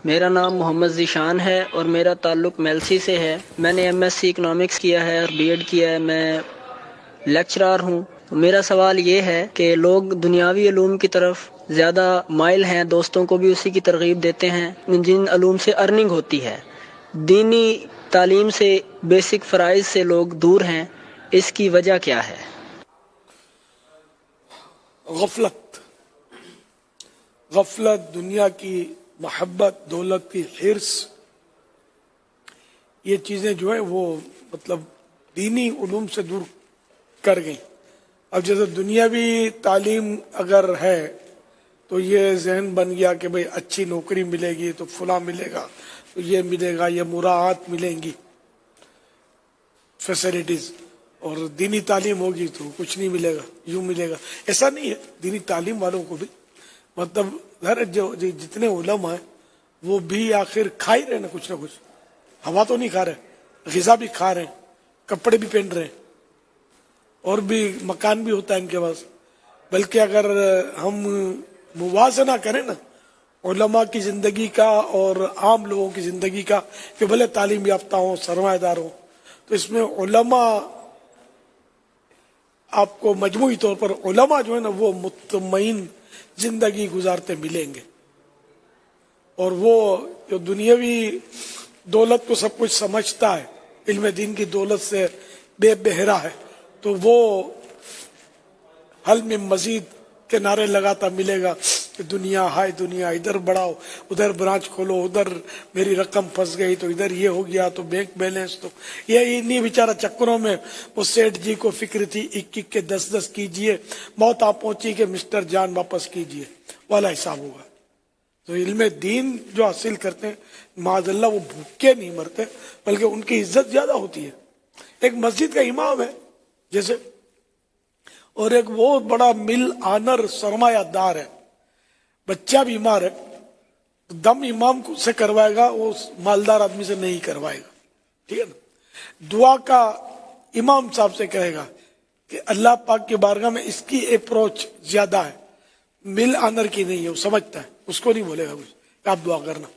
میرا نام محمد ذیشان ہے اور میرا تعلق میلسی سے ہے۔ میں نے ایم ایس سی اکنامکس کیا ہے اور بی ایڈ کیا ہے۔ میں لیکچرار ہوں۔ میرا سوال یہ ہے کہ لوگ دنیاوی علوم کی طرف زیادہ مائل ہیں، دوستوں کو بھی اسی کی ترغیب دیتے ہیں جن علوم سے ارننگ ہوتی ہے، دینی تعلیم سے، بیسک فرائض سے لوگ دور ہیں۔ اس کی وجہ کیا ہے؟ غفلت، دنیا کی محبت، دولت کی حرص، یہ چیزیں جو ہے وہ دینی علوم سے دور کر گئیں۔ اب جیسے دنیاوی تعلیم اگر ہے تو یہ ذہن بن گیا کہ بھئی اچھی نوکری ملے گی تو فلاں ملے گا، تو یہ ملے گا، یہ مراعات ملیں گی، فیسلٹیز، اور دینی تعلیم ہوگی تو کچھ نہیں ملے گا، یوں ملے گا۔ ایسا نہیں ہے، دینی تعلیم والوں کو بھی جو جتنے علماء ہیں وہ بھی آخر کھا ہی رہے نا کچھ نہ کچھ، ہوا تو نہیں کھا رہے، غذا بھی کھا رہے ہیں، کپڑے بھی پہن رہے ہیں، اور بھی مکان بھی ہوتا ہے ان کے پاس۔ بلکہ اگر ہم موازنہ کریں نا علماء کی زندگی کا اور عام لوگوں کی زندگی کا، کہ بھلے تعلیم یافتہ ہوں، سرمایہ دار ہوں، تو اس میں علماء آپ کو مجموعی طور پر علماء جو ہے نا وہ مطمئن زندگی گزارتے ملیں گے، اور وہ جو دنیاوی دولت کو سب کچھ سمجھتا ہے، علم دین کی دولت سے بے بہرا ہے، تو وہ حل میں مزید کے نعرے لگاتا ملے گا کہ دنیا، ہائے دنیا، ادھر بڑھاؤ، ادھر برانچ کھولو، ادھر میری رقم پھنس گئی تو ادھر یہ ہو گیا، تو بینک بیلنس، تو یہ انہی بیچارہ چکروں میں وہ سیٹھ جی کو فکر تھی 1 کے 10 کیجئے، موت آ پہنچی کہ مسٹر جان واپس کیجئے، والا حساب ہوگا۔ تو علم دین جو حاصل کرتے ہیں معاذ اللہ وہ بھوکے نہیں مرتے، بلکہ ان کی عزت زیادہ ہوتی ہے۔ ایک مسجد کا امام ہے جیسے، اور ایک بہت بڑا مل آنر سرمایہ دار ہے، بچہ بیمار ہے، دم امام سے کروائے گا، وہ مالدار آدمی سے نہیں کروائے گا، ٹھیک ہے نا۔ دعا کا امام صاحب سے کہے گا کہ اللہ پاک کی بارگاہ میں اس کی اپروچ زیادہ ہے، مل آنر کی نہیں ہے، وہ سمجھتا ہے، اس کو نہیں بولے گا کچھ کہ آپ دعا کرنا۔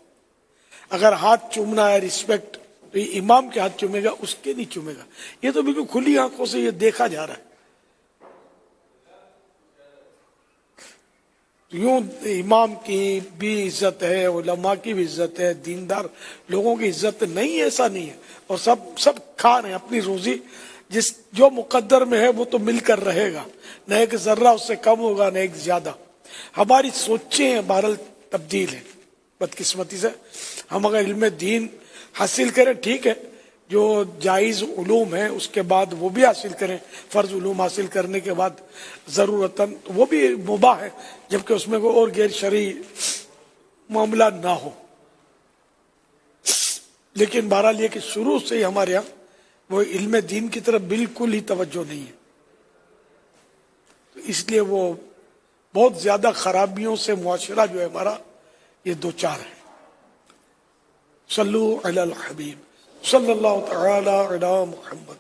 اگر ہاتھ چومنا ہے ریسپیکٹ، تو یہ امام کے ہاتھ چومے گا، اس کے نہیں چومے گا۔ یہ تو بالکل کھلی آنکھوں سے یہ دیکھا جا رہا ہے۔ یوں امام کی بھی عزت ہے، علماء کی بھی عزت ہے، دیندار لوگوں کی عزت نہیں ہے، ایسا نہیں ہے، اور سب کھا رہے ہیں اپنی روزی، جو مقدر میں ہے وہ تو مل کر رہے گا، نہ ایک ذرہ اس سے کم ہوگا نہ ایک زیادہ۔ ہماری سوچیں بہرحال تبدیل ہیں، بدقسمتی سے ہم اگر علم دین حاصل کریں ٹھیک ہے، جو جائز علوم ہیں اس کے بعد وہ بھی حاصل کریں، فرض علوم حاصل کرنے کے بعد ضرورتاً وہ بھی مباح ہے، جبکہ اس میں کوئی اور غیر شرعی معاملہ نہ ہو۔ لیکن بہرحال یہ کہ شروع سے ہی ہمارے یہاں وہ علم دین کی طرف بالکل ہی توجہ نہیں ہے، تو اس لیے وہ بہت زیادہ خرابیوں سے معاشرہ جو ہے ہمارا یہ دوچار ہے۔ صلو علی الحبیب صلی اللہ تعالی علی محمد۔